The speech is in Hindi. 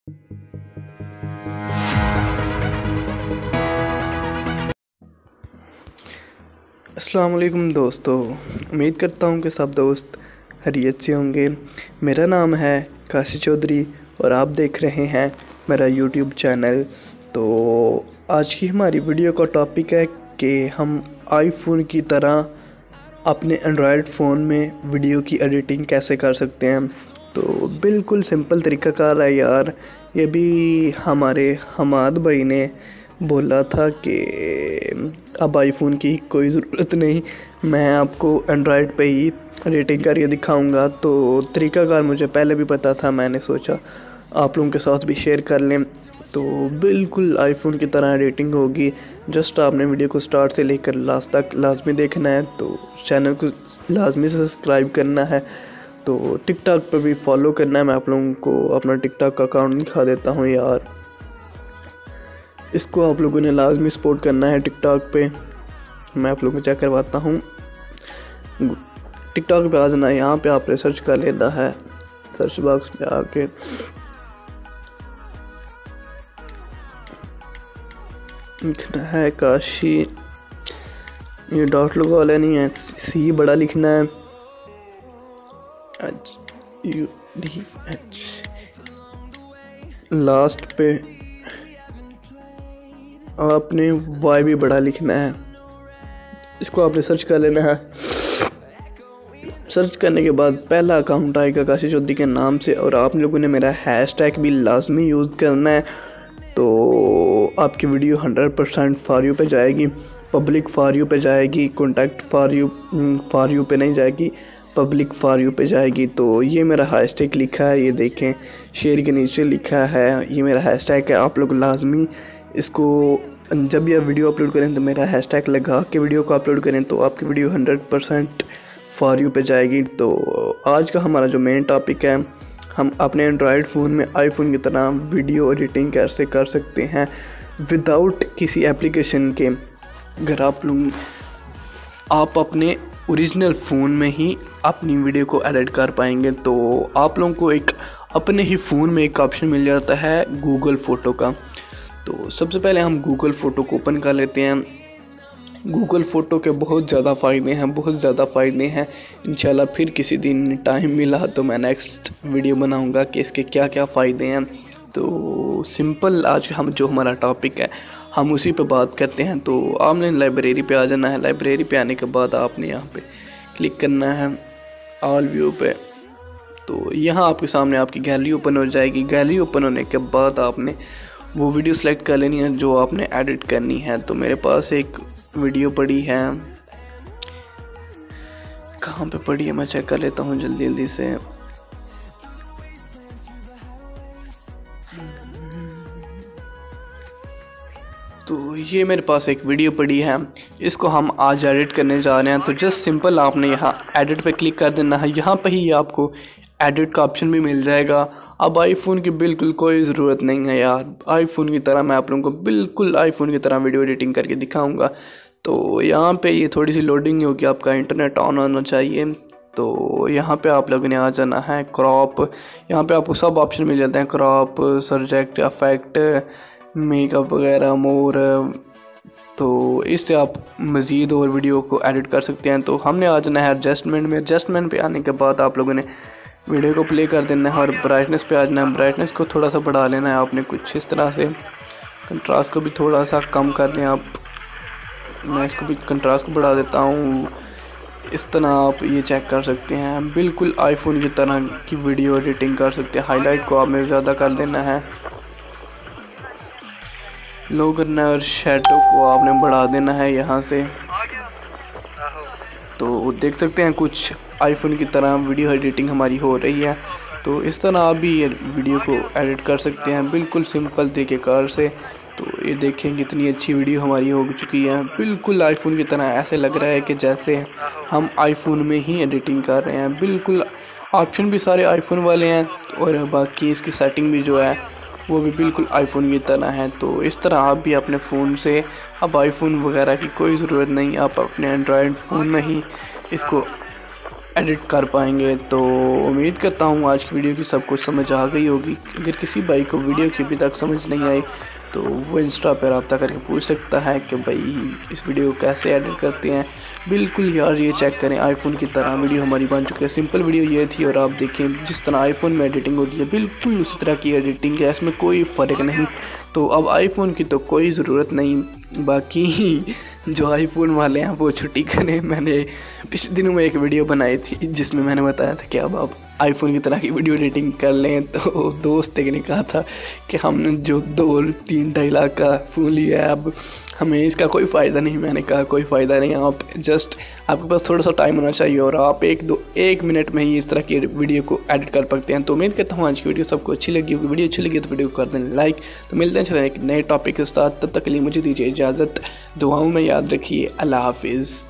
अस्सलाम वालेकुम दोस्तों, उम्मीद करता हूँ कि सब दोस्त खैरियत से होंगे। मेरा नाम है काशी चौधरी और आप देख रहे हैं मेरा यूट्यूब चैनल। तो आज की हमारी वीडियो का टॉपिक है कि हम आईफोन की तरह अपने एंड्रॉयड फ़ोन में वीडियो की एडिटिंग कैसे कर सकते हैं। तो बिल्कुल सिंपल तरीक़ाकार है यार। ये भी हमारे हमाद भाई ने बोला था कि अब आईफोन की कोई ज़रूरत नहीं, मैं आपको एंड्रॉयड पे ही एडिटिंग करके दिखाऊंगा। तो तरीक़ाकार मुझे पहले भी पता था, मैंने सोचा आप लोगों के साथ भी शेयर कर लें। तो बिल्कुल आईफोन की तरह एडिटिंग होगी। जस्ट आपने वीडियो को स्टार्ट से लेकर लास्ट तक लाजमी देखना है। तो चैनल को लाजमी से सब्सक्राइब करना है। तो टिकटॉक पर भी फॉलो करना है। मैं आप लोगों को अपना टिकटॉक का अकाउंट दिखा देता हूँ यार। इसको आप लोगों ने लाजमी सपोर्ट करना है टिकटॉक पे। मैं आप लोगों को चेक करवाता हूँ। टिकटॉक पे आ जाना है, यहाँ पे आपने सर्च कर लेना है। सर्च बॉक्स पे आके लिखना है काशी, ये डॉट लगा लेनी है, सी बड़ा लिखना है, HUDH, लास्ट पे आपने वाई भी बड़ा लिखना है। इसको आपने सर्च कर लेना है। सर्च करने के बाद पहला अकाउंट आएगा काशी चौधरी के नाम से, और आप लोगों ने मेरा हैशटैग भी लाजमी यूज़ करना है। तो आपकी वीडियो 100% फॉर यू पे जाएगी, पब्लिक फॉर यू पे जाएगी, कॉन्टैक्ट फॉर यू पे नहीं जाएगी, पब्लिक फॉर यू पे जाएगी। तो ये मेरा हैशटैग लिखा है, ये देखें शेयर के नीचे लिखा है, ये मेरा हैशटैग है। आप लोग लाजमी इसको जब यह वीडियो अपलोड करें तो मेरा हैशटैग लगा के वीडियो को अपलोड करें, तो आपकी वीडियो 100% फॉर यू पे जाएगी। तो आज का हमारा जो मेन टॉपिक है, हम अपने एंड्रॉयड फ़ोन में आईफोन की तरह वीडियो एडिटिंग कैसे कर सकते हैं विदाउट किसी एप्लीकेशन के। अगर आप अपने ओरिजिनल फ़ोन में ही अपनी वीडियो को एडिट कर पाएंगे, तो आप लोगों को एक अपने ही फ़ोन में एक ऑप्शन मिल जाता है गूगल फ़ोटो का। तो सबसे पहले हम गूगल फ़ोटो को ओपन कर लेते हैं। गूगल फ़ोटो के बहुत ज़्यादा फ़ायदे हैं। इंशाल्लाह फिर किसी दिन टाइम मिला तो मैं नेक्स्ट वीडियो बनाऊंगा कि इसके क्या क्या फ़ायदे हैं। तो सिंपल आज जो हमारा टॉपिक है हम उसी पे बात करते हैं। तो आपने लाइब्रेरी पे आ जाना है। लाइब्रेरी पे आने के बाद आपने यहाँ पे क्लिक करना है ऑल व्यू पे। तो यहाँ आपके सामने आपकी गैलरी ओपन हो जाएगी। गैलरी ओपन होने के बाद आपने वो वीडियो सेलेक्ट कर लेनी है जो आपने एडिट करनी है। तो मेरे पास एक वीडियो पड़ी है, कहाँ पे पड़ी है मैं चेक कर लेता हूँ जल्दी से। तो ये मेरे पास एक वीडियो पड़ी है, इसको हम आज एडिट करने जा रहे हैं। तो जस्ट सिंपल आपने यहाँ एडिट पे क्लिक कर देना है। यहाँ पे ही आपको एडिट का ऑप्शन भी मिल जाएगा। अब आईफोन की बिल्कुल कोई ज़रूरत नहीं है यार। आईफोन की तरह मैं आप लोगों को बिल्कुल आईफोन की तरह वीडियो एडिटिंग करके दिखाऊंगा। तो यहाँ पे ये थोड़ी सी लोडिंग होगी, आपका इंटरनेट ऑन होना चाहिए। तो यहाँ पे आप लोगों ने आ जाना है क्रॉप। यहाँ पे आपको सब ऑप्शन मिल जाते हैं, क्रॉप, सब्जेक्ट, इफेक्ट, मेकअप वगैरह, मोर। तो इससे आप मज़ीद और वीडियो को एडिट कर सकते हैं। तो हमने आ जाना है एडजस्टमेंट में। एडजस्टमेंट पे आने के बाद आप लोगों ने वीडियो को प्ले कर देना है और ब्राइटनेस पे आ जाना है। ब्राइटनेस को थोड़ा सा बढ़ा लेना है आपने, कुछ इस तरह से। कंट्रास्ट को भी थोड़ा सा कम कर लें आप। मैं इसको भी कंट्रास्ट को बढ़ा देता हूँ। इस तरह आप ये चेक कर सकते हैं, बिल्कुल आईफोन की तरह की वीडियो एडिटिंग कर सकते हैं। हाईलाइट को आपने ज़्यादा कर देना है, लो करना है, और शेडो को आपने बढ़ा देना है यहाँ से। तो देख सकते हैं कुछ आईफोन की तरह वीडियो एडिटिंग हमारी हो रही है। तो इस तरह आप भी वीडियो को एडिट कर सकते हैं बिल्कुल सिंपल तरीक़ेकार से। तो ये देखें कितनी अच्छी वीडियो हमारी हो चुकी है, बिल्कुल आईफोन की तरह। ऐसे लग रहा है कि जैसे हम आईफोन में ही एडिटिंग कर रहे हैं। बिल्कुल ऑप्शन भी सारे आईफोन वाले हैं, और बाकी इसकी सेटिंग भी जो है वो भी बिल्कुल आईफोन की तरह है। तो इस तरह आप भी अपने फ़ोन से, अब आईफोन वगैरह की कोई ज़रूरत नहीं, आप अपने एंड्रॉयड फ़ोन में ही इसको एडिट कर पाएंगे। तो उम्मीद करता हूँ आज की वीडियो की सब कुछ समझ आ गई होगी। अगर किसी भाई को वीडियो की अभी तक समझ नहीं आई तो वो इंस्टा पर रब्ता करके पूछ सकता है कि भाई इस वीडियो को कैसे एडिट करते हैं। बिल्कुल यार ये चेक करें, आईफोन की तरह वीडियो हमारी बन चुकी है। सिंपल वीडियो ये थी और आप देखें जिस तरह आईफोन में एडिटिंग होती है बिल्कुल उसी तरह की एडिटिंग है, इसमें कोई फ़र्क नहीं। तो अब आईफोन की तो कोई ज़रूरत नहीं, बाकी जो आईफोन वाले हैं वो छुट्टी करें। मैंने पिछले दिनों में एक वीडियो बनाई थी जिसमें मैंने बताया था कि अब आप आईफोन की तरह की वीडियो एडिटिंग कर लें। तो दोस्त एक ने कहा था कि हमने जो 2-3 लाख का फ़ोन लिया है अब हमें इसका कोई फ़ायदा नहीं। मैंने कहा कोई फ़ायदा नहीं, आप जस्ट आपके पास थोड़ा सा टाइम होना चाहिए और आप 1 मिनट में ही इस तरह की वीडियो को एडिट कर सकते हैं। तो उम्मीद करता हूँ आज की वीडियो सबको अच्छी लगी होगी। वीडियो अच्छी लगी तो वीडियो को कर दें लाइक। तो मिलते हैं चलें एक नए टॉपिक के साथ, तब तक के लिए मुझे दीजिए इजाज़त। दुआओं में याद रखिए। अल्लाह हाफिज़।